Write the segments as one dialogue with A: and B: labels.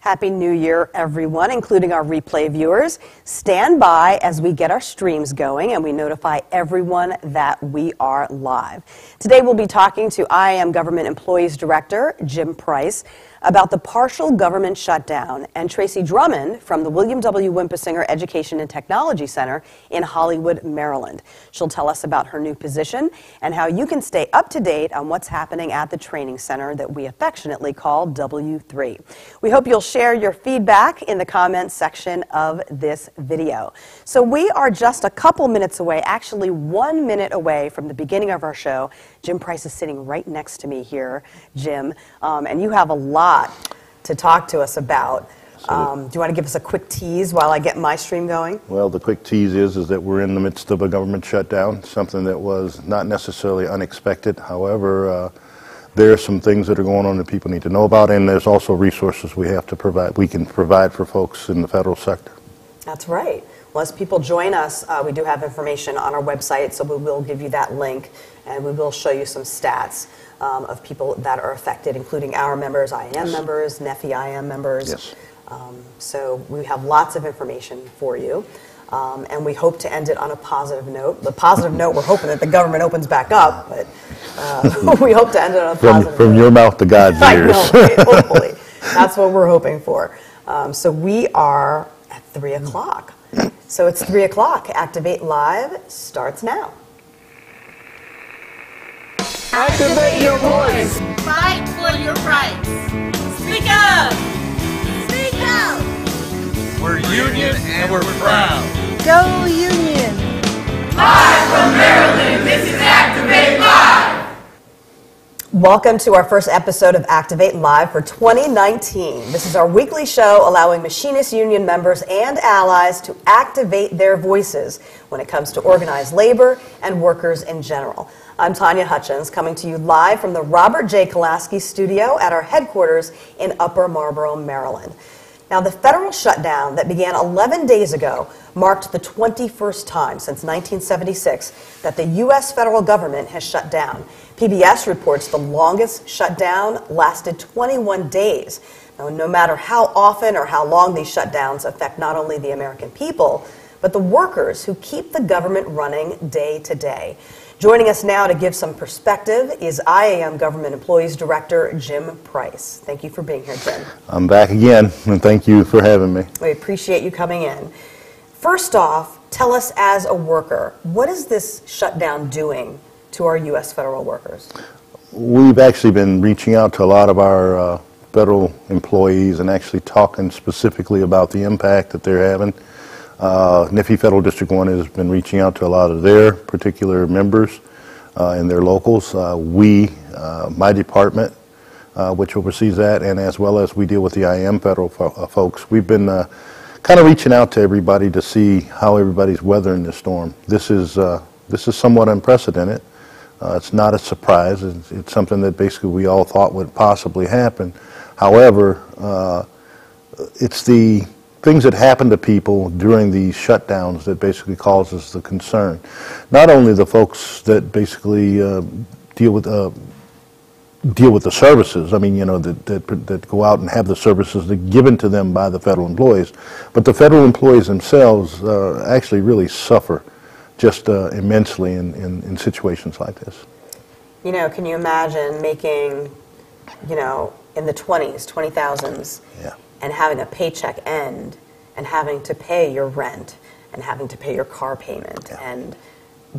A: Happy New Year, everyone, including our replay viewers. Stand by as we get our streams going and we notify everyone that we are live. Today we'll be talking to IAM Government Employees Director Jim Price about the partial government shutdown, and Tracy Drummond from the William W. Winpisinger Education and Technology Center in Hollywood, Maryland. She'll tell us about her new position and how you can stay up to date on what's happening at the training center that we affectionately call W3. We hope you'll share your feedback in the comments section of this video. So we are just a couple minutes away, actually 1 minute away from the beginning of our show. Jim Price is sitting right next to me here, Jim, and you have a lot to talk to us about. Do you want to give us a quick tease while I get my stream going?
B: Well, the quick tease is that we're in the midst of a government shutdown, something that was not necessarily unexpected. However, there are some things that are going on that people need to know about, and there's also resources we have to provide. We can provide for folks in the federal sector.
A: That's right. Well, as people join us, we do have information on our website, so we will give you that link, and we will show you some stats of people that are affected, including our members, IAM members, NEFI IAM members.
B: Yes.
A: So we have lots of information for you, and we hope to end it on a positive note. The positive note, we're hoping that the government opens back up, but we hope to end it on a positive note.
B: From your mouth to God's ears.
A: I know, right? Hopefully. That's what we're hoping for. So we are at 3 o'clock. So it's 3 o'clock. Activate Live starts now.
C: Activate your voice.
D: Fight for your rights. Speak up. Speak out.
C: We're union and we're proud.
E: Go Union.
D: Live from Maryland, this is Activate Live.
A: Welcome to our first episode of Activate Live for 2019. This is our weekly show allowing machinist union members and allies to activate their voices when it comes to organized labor and workers in general. I'm Tanya Hutchins, coming to you live from the Robert J. Kolaski studio at our headquarters in Upper Marlboro, Maryland. Now, the federal shutdown that began 11 days ago marked the 21st time since 1976 that the U.S. federal government has shut down. PBS reports the longest shutdown lasted 21 days. Now, no matter how often or how long these shutdowns affect not only the American people, but the workers who keep the government running day to day. Joining us now to give some perspective is IAM Government Employees Director Jim Price. Thank you for being here, Jim.
B: I'm back again, and thank you for having me.
A: We appreciate you coming in. First off, tell us as a worker, what is this shutdown doing to our U.S. federal workers?
B: We've actually been reaching out to a lot of our federal employees and actually talking specifically about the impact that they're having. NEFI Federal District 1 has been reaching out to a lot of their particular members and their locals. My department, which oversees that, and as well as we deal with the IAM federal folks, we've been kind of reaching out to everybody to see how everybody's weathering the storm. This is somewhat unprecedented. It's not a surprise. It's something that basically we all thought would possibly happen. However, it's the things that happen to people during these shutdowns that basically causes the concern. Not only the folks that basically deal with the services, I mean, you know, that go out and have the services that given to them by the federal employees, but the federal employees themselves actually really suffer just immensely in situations like this.
A: You know, can you imagine making, you know, in the 20,000s,
B: yeah,
A: and having a paycheck end and having to pay your rent and having to pay your car payment, yeah, and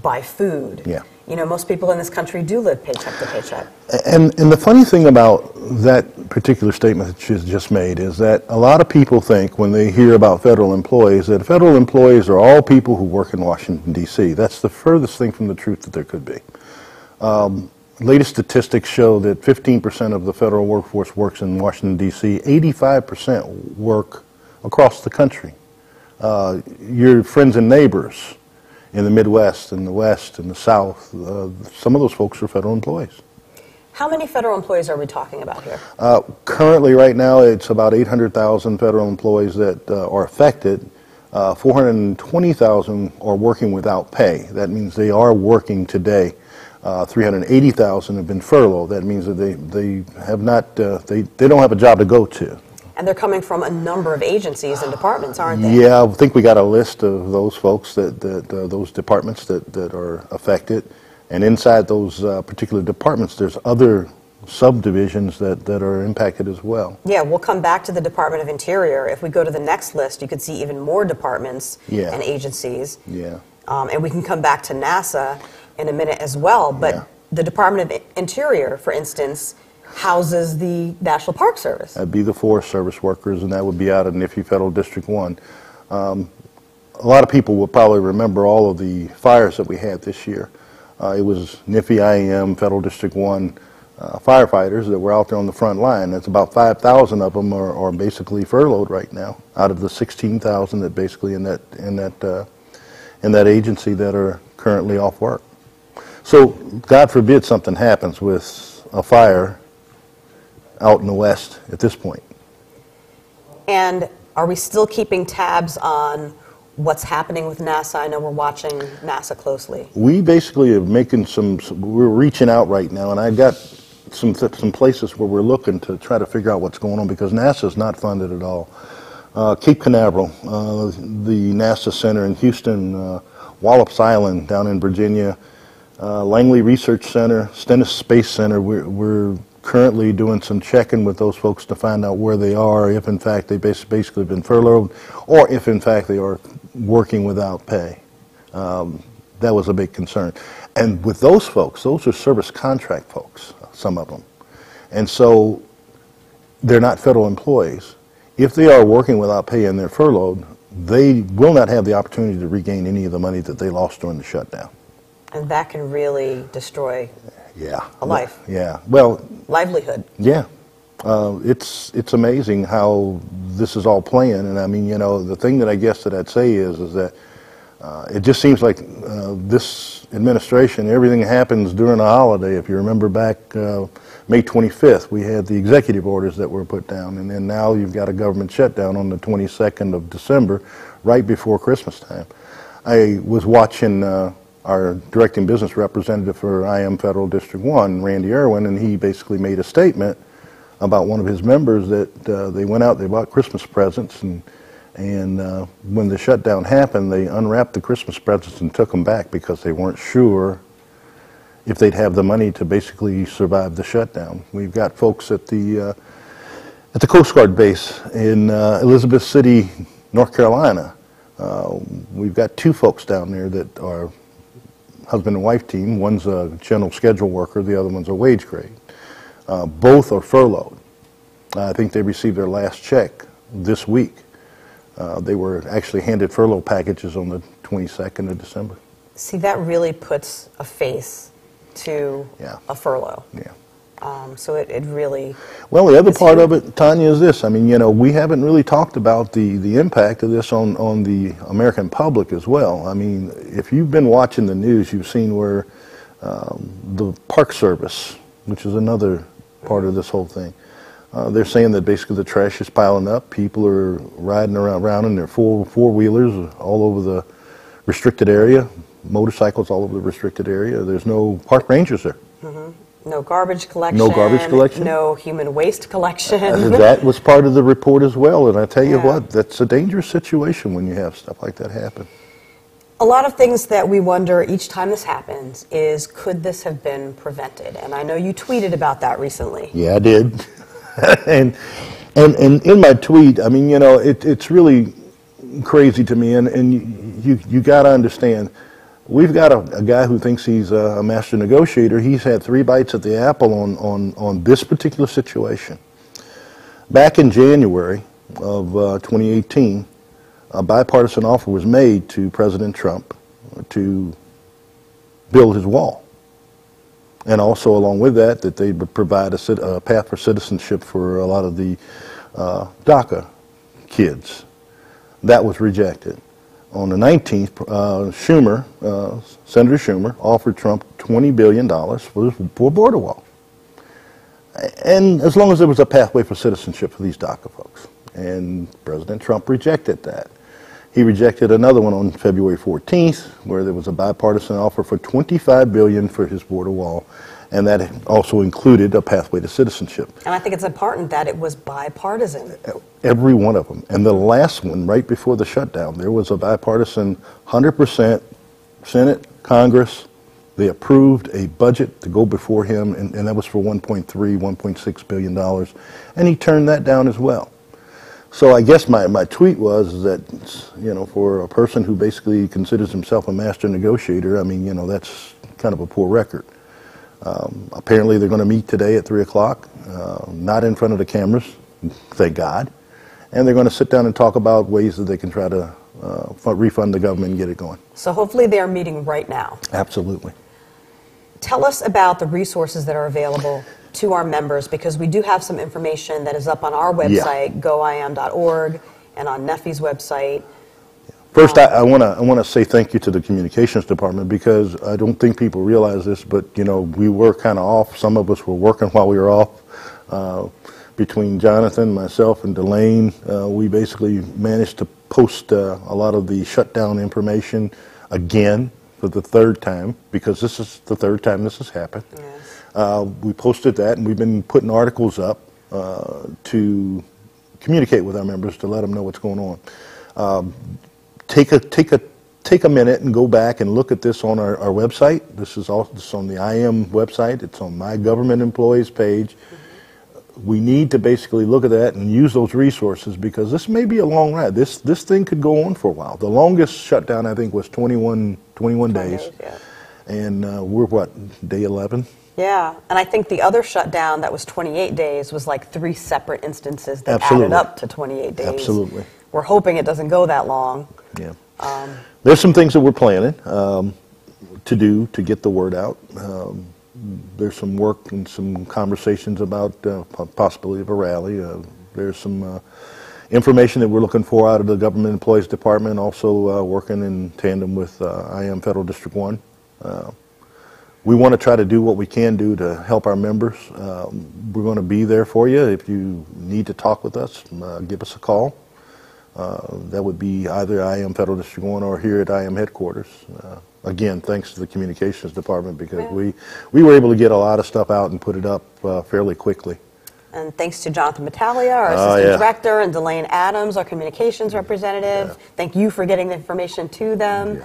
A: buy food.
B: Yeah.
A: You know, most people in this country do live paycheck to paycheck.
B: And the funny thing about that particular statement that you just made is that a lot of people think when they hear about federal employees that federal employees are all people who work in Washington, D.C. That's the furthest thing from the truth that there could be. Latest statistics show that 15% of the federal workforce works in Washington, D.C. 85% work across the country. Your friends and neighbors in the Midwest and the West and the South, some of those folks are federal employees.
A: How many federal employees are we talking about here?
B: Currently, right now, it's about 800,000 federal employees that are affected. 420,000 are working without pay. That means they are working today. 380,000 have been furloughed. That means that they have not, they don't have a job to go to.
A: And they're coming from a number of agencies and departments, aren't they?
B: Yeah, I think we got a list of those folks, those departments that are affected. And inside those particular departments, there's other subdivisions that are impacted as well.
A: Yeah, we'll come back to the Department of Interior. If we go to the next list, you could see even more departments and agencies.
B: Yeah.
A: And we can come back to NASA in a minute as well. But the Department of Interior, for instance, houses the National Park Service.
B: That'd be the Forest Service workers, and that would be out of NIFI Federal District 1. A lot of people will probably remember all of the fires that we had this year. It was NIFI IAM Federal District 1 firefighters that were out there on the front line. That's about 5,000 of them are basically furloughed right now, out of the 16,000 that basically in that agency that are currently off work. So God forbid something happens with a fire out in the West at this point.
A: And are we still keeping tabs on what's happening with NASA? I know we're watching NASA closely. We basically are making we're reaching out right now, and I got some places where we're looking to try to figure out what's going on, because NASA's not funded at all. Cape Canaveral, the NASA Center in Houston, Wallops Island down in Virginia, Langley Research Center, Stennis Space Center, we're currently doing some checking with those folks to find out where they are, if in fact they've basically been furloughed, or if in fact they are working without pay. That was a big concern. And with those folks, those are service contract folks, some of them. And so they're not federal employees. If they are working without pay and they're furloughed, they will not have the opportunity to regain any of the money that they lost during the shutdown. And that can really destroy a life. Yeah. Well, livelihood. Yeah. It's amazing how this is all playing. And I mean, you know, the thing that I guess that I'd say is that it just seems like this administration, everything happens during a holiday. If you remember back May 25th, we had the executive orders that were put down, and then now you've got a government shutdown on the 22nd of December, right before Christmas time. I was watching our directing business representative for IM Federal District 1, Randy Irwin, and he basically made a statement about one of his members that they went out, they bought Christmas presents, and when the shutdown happened, they unwrapped the Christmas presents and took them back because they weren't sure if they'd have the money to basically survive the shutdown. We've got folks at the Coast Guard base in Elizabeth City, North Carolina. We've got two folks down there that are husband and wife team. One's a general schedule worker, the other one's a wage grade. Both are furloughed. I think they received their last check this week. They were actually handed furlough packages on the 22nd of December. See, that really puts a face to a furlough. Yeah. So it really... Well, the other part of it, Tanya, is this. I mean, you know, we haven't really talked about the impact of this on the American public as well. I mean, if you've been watching the news, you've seen where the Park Service, which is another part of this whole thing, they're saying that basically the trash is piling up. People are riding around in their four-wheelers all over the restricted area, motorcycles all over the restricted area. There's no park rangers there. Mm-hmm. No garbage collection. No garbage collection. No human waste collection. That was part of the report as well, and I tell you what, that's a dangerous situation when you have stuff like that happen. A lot of things that we wonder each time this happens is, could this have been prevented? And I know you tweeted about that recently. Yeah, I did. and in my tweet, I mean, you know, it's really crazy to me, and you got to understand, we've got a guy who thinks he's a master negotiator. He's had 3 bites at the apple on this particular situation. Back in January of 2018, a bipartisan offer was made to President Trump to build his wall. And also along with that they would provide a path for citizenship for a lot of the DACA kids. That was rejected. On the 19th, Senator Schumer offered Trump $20 billion for a border wall. And as long as there was a pathway for citizenship for these DACA folks. And President Trump rejected that. He rejected another one on February 14th, where there was a bipartisan offer for $25 billion for his border wall.
B: and that also included a pathway to citizenship.
A: And I think it's important that it was bipartisan.
B: Every one of them. And the last one, right before the shutdown, there was a bipartisan 100% Senate, Congress. They approved a budget to go before him, and that was for $1.3, $1.6 billion. And he turned that down as well. So I guess my tweet was that, you know, for a person who basically considers himself a master negotiator, I mean, you know, that's kind of a poor record. Apparently they're going to meet today at 3 o'clock, not in front of the cameras, thank God. And they're going to sit down and talk about ways that they can try to refund the government and get it going.
A: So hopefully they are meeting right now.
B: Absolutely.
A: Tell us about the resources that are available to our members, because we do have some information that is up on our website, goim.org, and on NEFI's website.
B: First, I want to say thank you to the communications department, because I don't think people realize this, but you know, we were kind of off. Some of us were working while we were off. Between Jonathan, myself, and Delane, we basically managed to post a lot of the shutdown information again for the third time, because this is the third time this has happened. Yes. We posted that, and we've been putting articles up to communicate with our members to let them know what's going on. Take a minute and go back and look at this on our website. This is on the IM website. It's on my government employees page. We need to basically look at that and use those resources, because this may be a long ride. This thing could go on for a while. The longest shutdown, I think, was 21 days. Yeah. And we're, what, day 11?
A: Yeah, and I think the other shutdown that was 28 days was like 3 separate instances that
B: Absolutely.
A: added up to 28 days.
B: Absolutely.
A: We're hoping it doesn't go that long.
B: Yeah. There's some things that we're planning to do to get the word out. There's some work and some conversations about possibility of a rally. There's some information that we're looking for out of the Government Employees Department, also working in tandem with IM Federal District 1. We want to try to do what we can do to help our members. We're going to be there for you. If you need to talk with us, give us a call. That would be either IM Federal District 1 or here at IM headquarters. Again, thanks to the communications department, because we were able to get a lot of stuff out and put it up fairly quickly.
A: And thanks to Jonathan Battaglia, our assistant director, and Delane Adams, our communications representative. Yeah. Thank you for getting the information to them.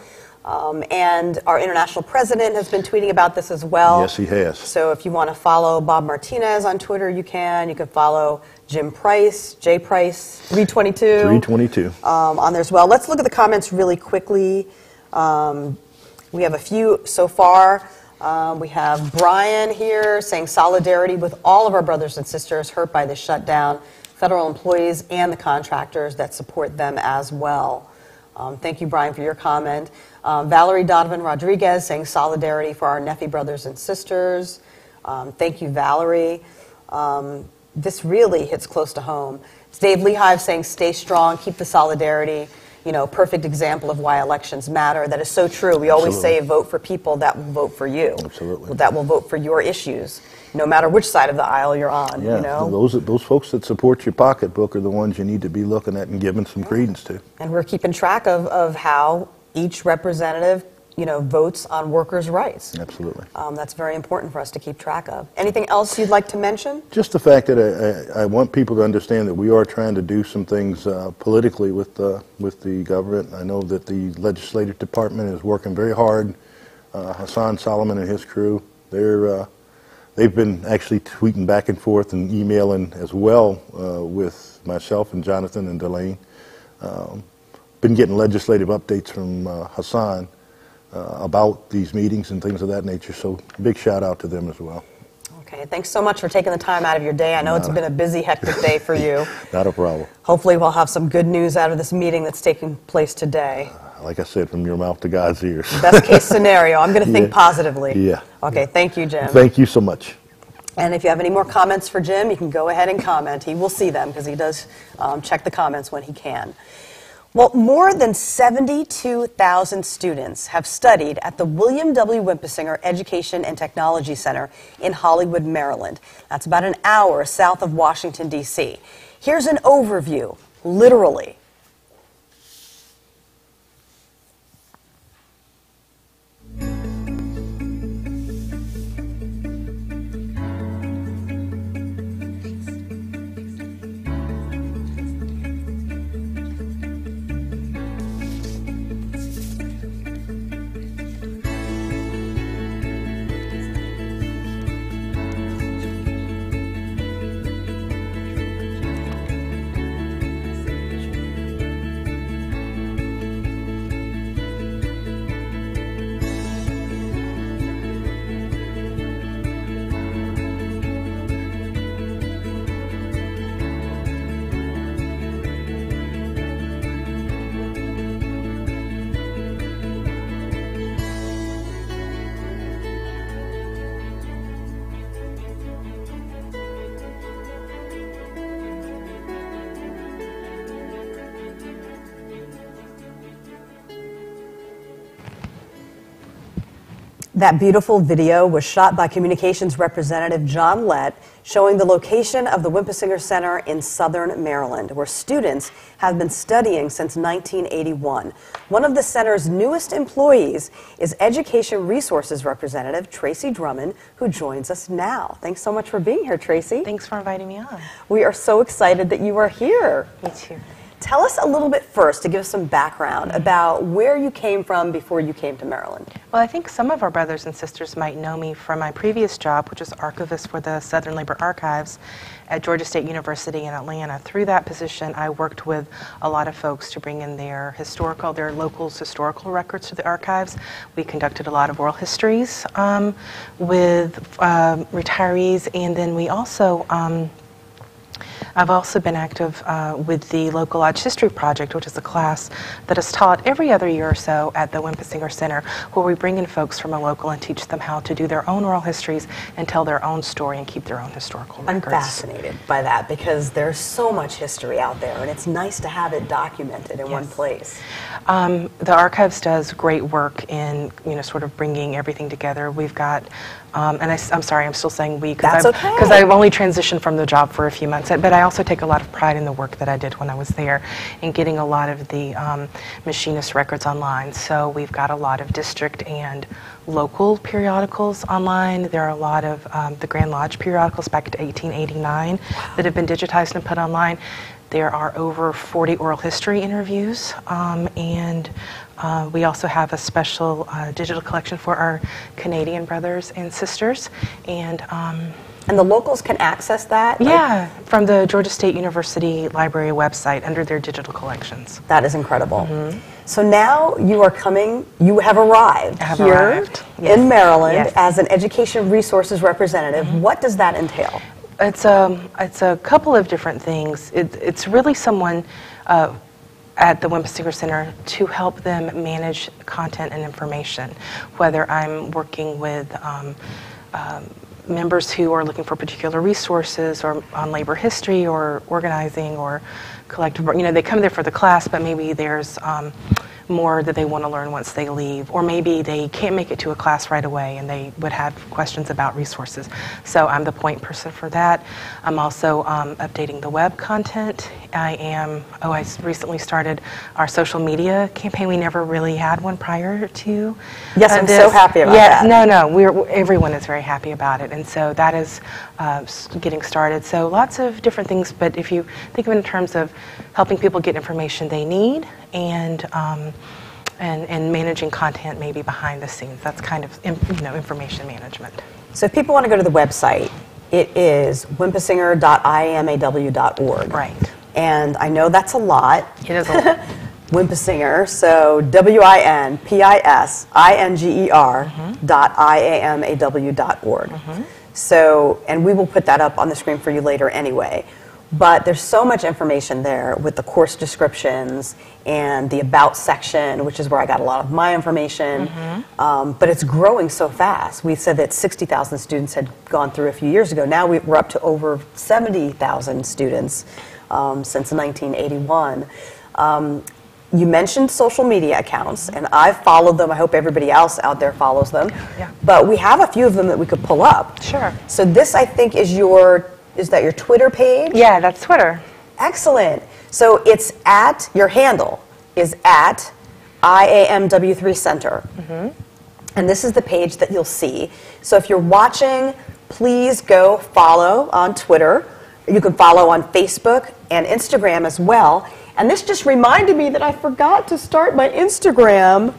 A: Yeah. And our international president has been tweeting about this as well.
B: Yes, he has.
A: So if you want to follow Bob Martinez on Twitter, you can. You can follow Jim Price, J Price, 322.
B: 322.
A: On there as well. Let's look at the comments really quickly. We have a few so far. We have Brian here saying solidarity with all of our brothers and sisters hurt by the shutdown, federal employees and the contractors that support them as well. Thank you, Brian, for your comment. Valerie Donovan Rodriguez saying solidarity for our NEFI brothers and sisters. Thank you, Valerie. This really hits close to home. It's Dave Lehive saying stay strong, keep the solidarity. You know, perfect example of why elections matter. That is so true. We always say vote for people that will vote for you.
B: Absolutely.
A: That will vote for your issues, no matter which side of the aisle you're on.
B: Yeah,
A: you know?
B: those folks that support your pocketbook are the ones you need to be looking at and giving some credence to.
A: And we're keeping track of how each representative, you know, votes on workers' rights.
B: Absolutely.
A: That's very important for us to keep track of. Anything else you'd like to mention?
B: Just the fact that I want people to understand that we are trying to do some things politically with the government. I know that the legislative department is working very hard. Hassan Solomon and his crew, they've been actually tweeting back and forth and emailing as well with myself and Jonathan and Delane. Been getting legislative updates from Hassan about these meetings and things of that nature, so big shout out to them as well.
A: Okay, thanks so much for taking the time out of your day. I know it's been a busy, hectic day for you.
B: Not a problem.
A: Hopefully we'll have some good news out of this meeting that's taking place today.
B: Like I said, from your mouth to God's ears.
A: Best case scenario. I'm going to think positively.
B: Yeah.
A: Okay, thank you, Jim.
B: Thank you so much.
A: And if you have any more comments for Jim, you can go ahead and comment. He will see them because he does check the comments when he can. Well, more than 72,000 students have studied at the William W. Winpisinger Education and Technology Center in Hollywood, Maryland. That's about an hour south of Washington, D.C. Here's an overview, literally. That beautiful video was shot by Communications Representative John Lett, showing the location of the Winpisinger Center in southern Maryland, where students have been studying since 1981. One of the center's newest employees is Education Resources Representative Tracy Drummond, who joins us now. Thanks so much for being here, Tracy.
F: Thanks for inviting me on.
A: We are so excited that you are here.
F: Me too.
A: Tell us a little bit first to give us some background about where you came from before you came to Maryland.
F: Well, I think some of our brothers and sisters might know me from my previous job, which was archivist for the Southern Labor Archives at Georgia State University in Atlanta. Through that position, I worked with a lot of folks to bring in their locals' historical records to the archives. We conducted a lot of oral histories with retirees, and then we also I've also been active with the Local Lodge History Project, which is a class that is taught every other year or so at the Winpisinger Center, where we bring in folks from a local and teach them how to do their own oral histories and tell their own story and keep their own historical records.
A: I'm fascinated by that because there's so much history out there, and it's nice to have it documented in one place.
F: The archives does great work in, sort of bringing everything together. We've got, and I'm sorry, I'm still saying we, because I've only transitioned from the job for a few months, but I also take a lot of pride in the work that I did when I was there in getting a lot of the machinist records online. So we've got a lot of district and local periodicals online. There are a lot of the Grand Lodge periodicals back to 1889 that have been digitized and put online. There are over 40 oral history interviews, and we also have a special digital collection for our Canadian brothers and sisters.
A: And the locals can access that?
F: Yeah, from the Georgia State University Library website under their digital collections.
A: That is incredible. So now you have arrived here in Maryland as an Education Resources Representative. What does that entail?
F: It's a couple of different things. It's really someone at the Winpisinger Center to help them manage content and information, whether I'm working with members who are looking for particular resources or on labor history or organizing or collective, they come there for the class, but maybe there's more that they want to learn once they leave, or maybe they can't make it to a class right away and they would have questions about resources. So I'm the point person for that. I'm also updating the web content. I recently started our social media campaign. We never really had one prior to
A: Yes, I'm so happy about that.
F: No, everyone is very happy about it, and so that is getting started. So lots of different things, but if you think of it in terms of helping people get information they need and managing content maybe behind the scenes, that's kind of information management.
A: So if people want to go to the website, it is winpisinger.iamaw.org.
F: Right.
A: And I know that's a lot.
F: It is a lot.
A: Winpisinger, so WINPISINGER.IAMAW.org. So, and we will put that up on the screen for you later anyway. But there's so much information there with the course descriptions and the About section, which is where I got a lot of my information. But it's growing so fast. We said that 60,000 students had gone through a few years ago. Now we're up to over 70,000 students since 1981. You mentioned social media accounts, and I've followed them. I hope everybody else out there follows them.
F: Yeah.
A: But we have a few of them that we could pull up.
F: Sure.
A: So this, I think, is that your Twitter page?
F: Yeah, that's Twitter.
A: Excellent. So it's your handle is at IAMW3 Center. And this is the page that you'll see. So if you're watching, please go follow on Twitter. You can follow on Facebook and Instagram as well. And this just reminded me that I forgot to start my Instagram.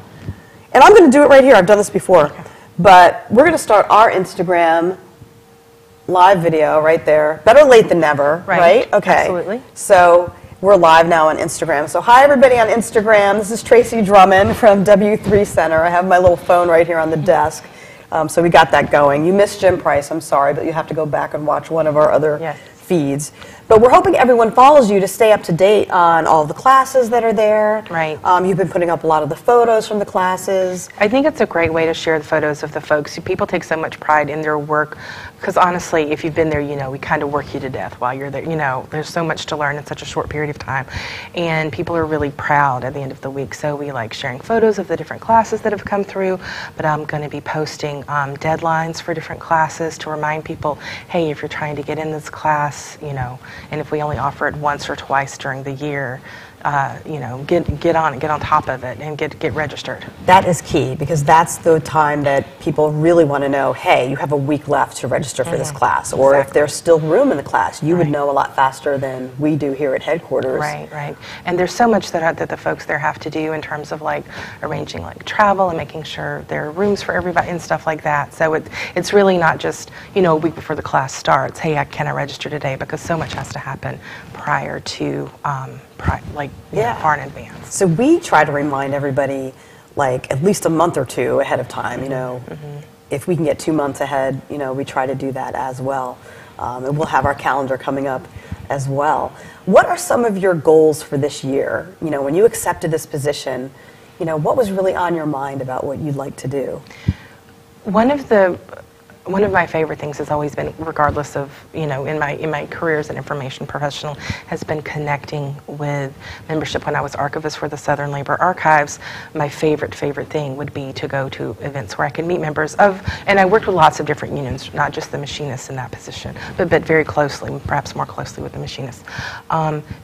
A: And I'm going to do it right here. I've done this before. But we're going to start our Instagram live video right there. Better late than never, right? Okay.
F: Absolutely.
A: So we're live now on Instagram. So hi, everybody on Instagram. This is Tracy Drummond from W3 Center. I have my little phone right here on the desk. So we got that going. You missed Jim Price. I'm sorry, but you have to go back and watch one of our other feeds. But we're hoping everyone follows you to stay up to date on all the classes that are there.
F: Right.
A: You've been putting up a lot of the photos from the classes.
F: I think it's a great way to share the photos of the folks. People take so much pride in their work because honestly, if you've been there, you know, we kind of work you to death while you're there. You know, there's so much to learn in such a short period of time. And people are really proud at the end of the week. So we like sharing photos of the different classes that have come through. But I'm going to be posting deadlines for different classes to remind people, hey, if you're trying to get in this class, you know, and if we only offer it once or twice during the year, you know, get on top of it and get registered.
A: That is key because that's the time that people really want to know, hey, you have a week left to register for this class. Or if there's still room in the class, you would know a lot faster than we do here at headquarters.
F: Right, right. And there's so much that the folks there have to do in terms of like arranging like travel and making sure there are rooms for everybody and stuff like that. So it's really not just, you know, a week before the class starts, hey, can I register today? Because so much has to happen prior to far in advance.
A: So we try to remind everybody like at least a month or two ahead of time, you know. If we can get 2 months ahead, you know, we try to do that as well. And we'll have our calendar coming up as well. What are some of your goals for this year? You know, when you accepted this position, you know, what was really on your mind about what you'd like to do?
F: One of my favorite things has always been, regardless of, you know, in my career as an information professional, has been connecting with membership. When I was archivist for the Southern Labor Archives, my favorite thing would be to go to events where I could meet members of, and I worked with lots of different unions, not just the machinists in that position, but very closely, perhaps more closely with the machinists.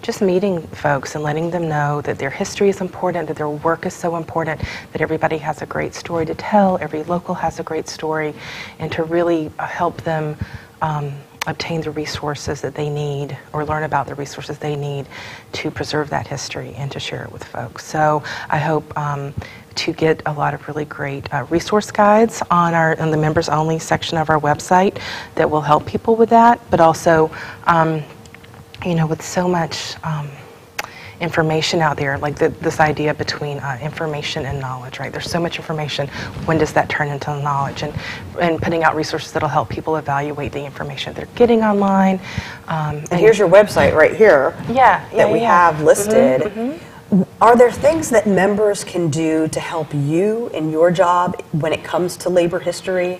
F: Just meeting folks and letting them know that their history is important, that their work is so important, that everybody has a great story to tell, every local has a great story, and to really help them obtain the resources that they need or learn about the resources they need to preserve that history and to share it with folks. So I hope to get a lot of really great resource guides on the members only section of our website that will help people with that, but also you know, with so much information out there, like this idea between information and knowledge, right? There's so much information. When does that turn into knowledge? And putting out resources that'll help people evaluate the information they're getting online.
A: And here's your website right here that we have listed. Are there things that members can do to help you in your job when it comes to labor history?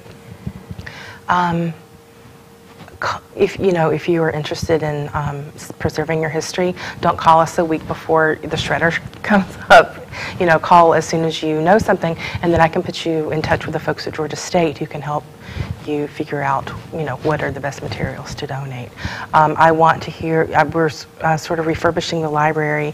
A: If
F: you are interested in preserving your history, don't call us a week before the shredder comes up. You know, call as soon as you know something, and then I can put you in touch with the folks at Georgia State who can help you figure out, you know, what are the best materials to donate. I want to hear, we're sort of refurbishing the library.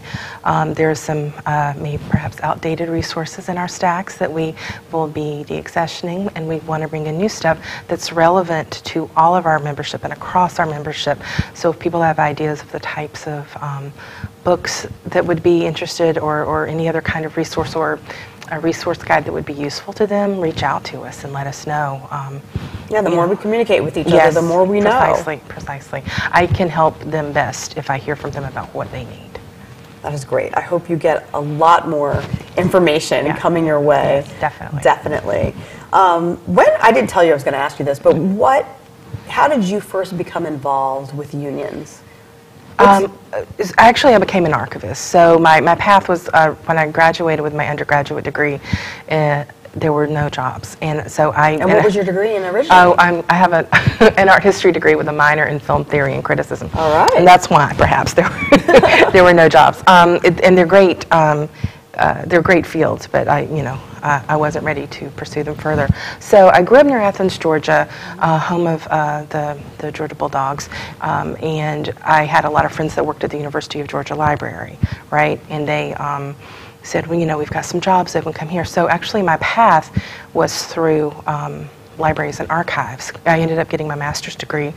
F: There's some maybe perhaps outdated resources in our stacks that we will be deaccessioning, and we want to bring in new stuff that's relevant to all of our membership and across our membership. So if people have ideas of the types of books that would be interested or any other kind of resource or a resource guide that would be useful to them, reach out to us and let us know.
A: The more we communicate with each other, the more we know.
F: Precisely. I can help them best if I hear from them about what they need.
A: That is great. I hope you get a lot more information coming your way.
F: Yes,
A: Definitely. When I didn't tell you I was going to ask you this, but how did you first become involved with unions?
F: Actually, I became an archivist. So my path was, when I graduated with my undergraduate degree, there were no jobs. And so
A: And what was your degree in originally?
F: I have an art history degree with a minor in film theory and criticism.
A: All right.
F: And that's why, perhaps, there were no jobs. And they're great. They're great fields, but I wasn't ready to pursue them further. So I grew up near Athens, Georgia, home of the Georgia Bulldogs, and I had a lot of friends that worked at the University of Georgia Library, right? And they said, well, we've got some jobs that can come here. So actually my path was through libraries and archives. I ended up getting my master's degree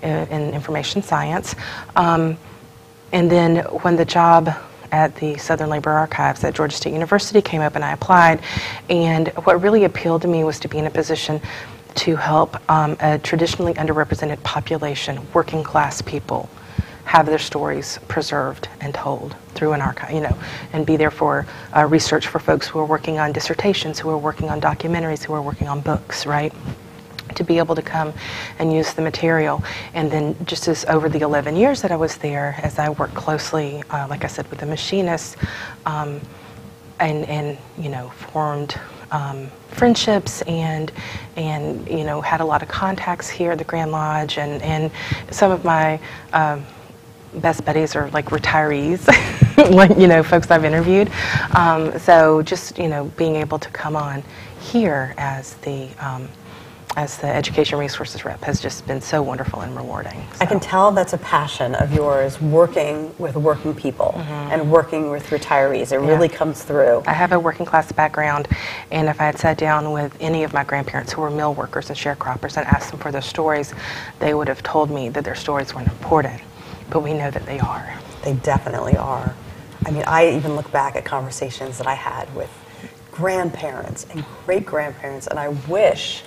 F: in information science. And then when the job at the Southern Labor Archives at Georgia State University came up and I applied, and what really appealed to me was to be in a position to help a traditionally underrepresented population, working class people, have their stories preserved and told through an archive, and be there for research for folks who are working on dissertations, who are working on documentaries, who are working on books, right? to be able to come and use the material. And then just as over the 11 years that I was there, as I worked closely, like I said, with the machinists, and you know, formed friendships and you know, had a lot of contacts here at the Grand Lodge, and some of my best buddies are like retirees, like, you know, folks I've interviewed. So just, you know, being able to come on here as the education resources rep has just been so wonderful and rewarding. So.
A: I can tell that's a passion of yours, working with working people and working with retirees. It really comes through.
F: I have a working class background, and if I had sat down with any of my grandparents who were mill workers and sharecroppers and asked them for their stories, they would have told me that their stories weren't important, but we know that they are.
A: They definitely are. I mean, I even look back at conversations that I had with grandparents and great-grandparents, and I wish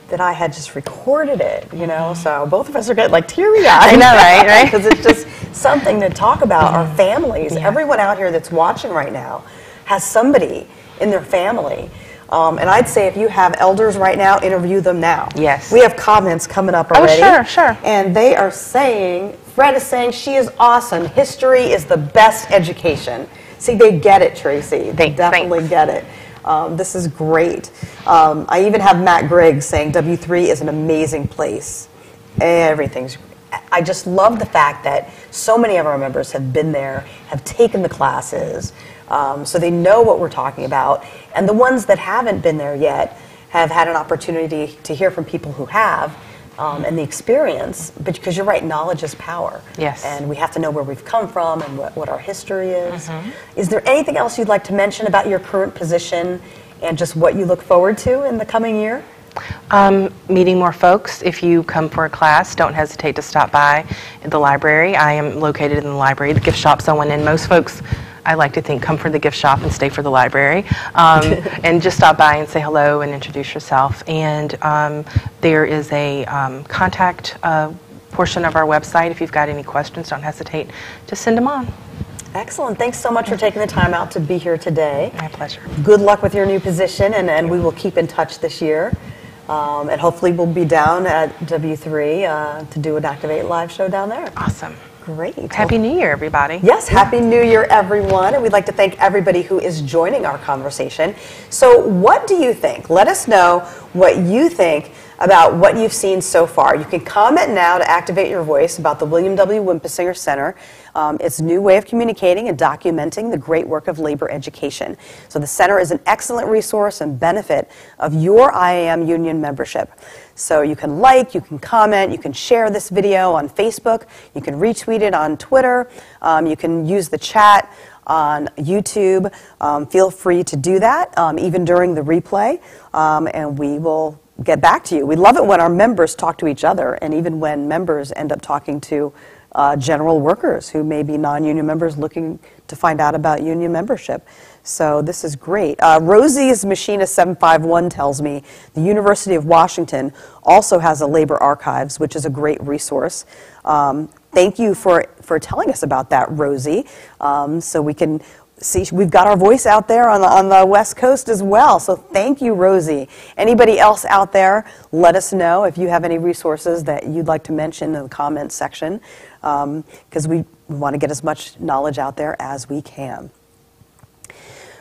A: that I had just recorded it, you know, so both of us are getting like teary-eyed.
F: I know, right?
A: Because it's just something to talk about, our families. Everyone out here that's watching right now has somebody in their family. And I'd say if you have elders right now, interview them now.
F: Yes.
A: We have comments coming up already.
F: Oh, sure.
A: And they are saying, Fred is saying, she is awesome. History is the best education. See, they get it, Tracy. They definitely get it. This is great. I even have Matt Griggs saying W3 is an amazing place. Everything's. I just love the fact that so many of our members have been there, have taken the classes, so they know what we're talking about. And the ones that haven't been there yet have had an opportunity to hear from people who have, and the experience. But because you're right, knowledge is power.
F: Yes.
A: And we have to know where we've come from and what our history is. Is there anything else you'd like to mention about your current position and just what you look forward to in the coming year?
F: Meeting more folks. If you come for a class, don't hesitate to stop by the library. I am located in the library. The gift shop's on one end. Most folks, I like to think, come for the gift shop and stay for the library. And just stop by and say hello and introduce yourself. And there is a contact portion of our website. If you've got any questions, don't hesitate to send them on.
A: Excellent. Thanks so much for taking the time out to be here today.
F: My pleasure.
A: Good luck with your new position, and we will keep in touch this year. And hopefully we'll be down at W3 to do an Activate Live show down there.
F: Awesome.
A: Great.
F: Happy New Year, everybody.
A: Yes, Happy New Year, everyone. And we'd like to thank everybody who is joining our conversation. So what do you think? Let us know what you think about what you've seen so far. You can comment now to activate your voice about the William W. Winpisinger Center. It's a new way of communicating and documenting the great work of labor education. So the center is an excellent resource and benefit of your IAM union membership. So you can like, you can comment, you can share this video on Facebook, you can retweet it on Twitter, you can use the chat on YouTube. Feel free to do that, even during the replay, and we will get back to you. We love it when our members talk to each other, and even when members end up talking to general workers who may be non-union members looking to find out about union membership. So this is great. Rosie's Machinist 751 tells me the University of Washington also has a labor archives, which is a great resource. Thank you for telling us about that, Rosie. So we can see we've got our voice out there on the West Coast as well. So thank you, Rosie. Anybody else out there, let us know if you have any resources that you'd like to mention in the comments section, because we want to get as much knowledge out there as we can.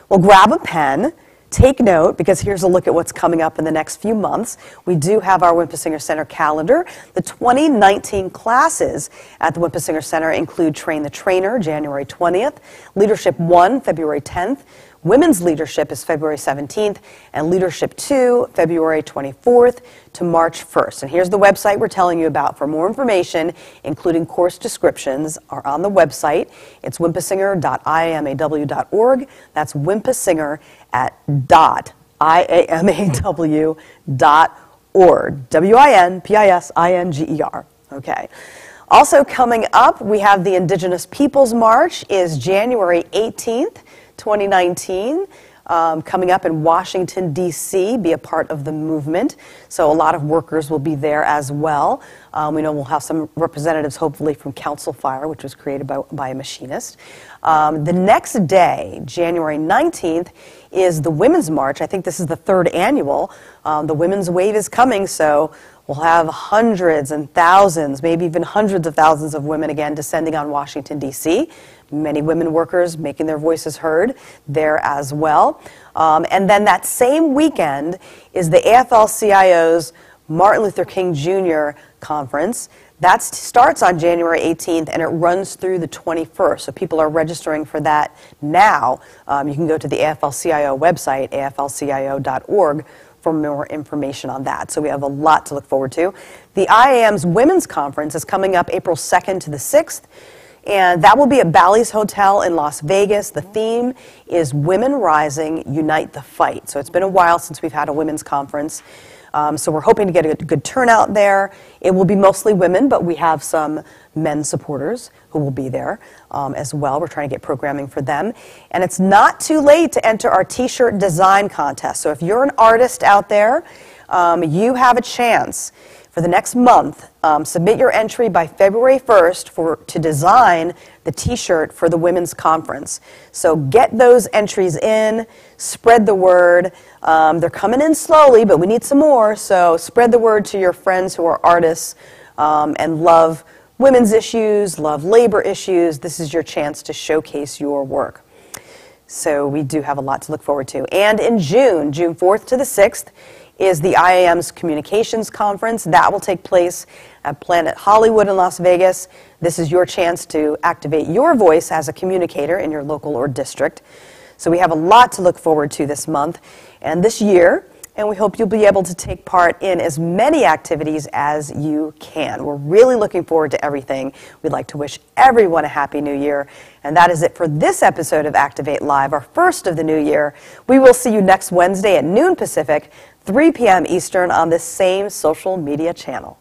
A: Well, grab a pen, take note, because here's a look at what's coming up in the next few months. We do have our Winpisinger Center calendar. The 2019 classes at the Winpisinger Center include Train the Trainer, January 20th, Leadership 1, February 10th, Women's Leadership is February 17th, and Leadership 2, February 24th to March 1st. And here's the website we're telling you about. For more information, including course descriptions, are on the website. It's winpisinger.iamaw.org. That's Winpisinger at .iamaw.org. WINPISINGER. Okay. Also coming up, we have the Indigenous Peoples March is January 18th. 2019, coming up in Washington, D.C., be a part of the movement. So a lot of workers will be there as well. We know we'll have some representatives, hopefully, from Council Fire, which was created by a machinist. The next day, January 19th, is the Women's March. I think this is the third annual. The Women's Wave is coming, so We'll have hundreds and thousands, maybe even hundreds of thousands of women again descending on Washington, D.C. Many women workers making their voices heard there as well. And then that same weekend is the AFL-CIO's Martin Luther King Jr. Conference. That starts on January 18th and it runs through the 21st. So people are registering for that now. You can go to the AFL-CIO website, aflcio.org, for more information on that. So we have a lot to look forward to. The IAM's Women's Conference is coming up April 2nd to the 6th, and that will be at Bally's Hotel in Las Vegas. The theme is Women Rising, Unite the Fight. So it's been a while since we've had a women's conference. So we're hoping to get a good turnout there. It will be mostly women, but we have some men supporters who will be there as well. We're trying to get programming for them. And it's not too late to enter our t-shirt design contest. So if you're an artist out there, you have a chance for the next month. Submit your entry by February 1st to design the t-shirt for the women's conference. So get those entries in, spread the word. They're coming in slowly, but we need some more. So spread the word to your friends who are artists and love women's issues, love labor issues. This is your chance to showcase your work. So we do have a lot to look forward to. And in June 4th to the 6th, is the IAM's Communications Conference. That will take place at Planet Hollywood in Las Vegas. This is your chance to activate your voice as a communicator in your local or district. So we have a lot to look forward to this month and this year, and we hope you'll be able to take part in as many activities as you can. We're really looking forward to everything. We'd like to wish everyone a Happy New Year. And that is it for this episode of Activate Live, our first of the new year. We will see you next Wednesday at noon Pacific, 3 p.m. Eastern on this same social media channel.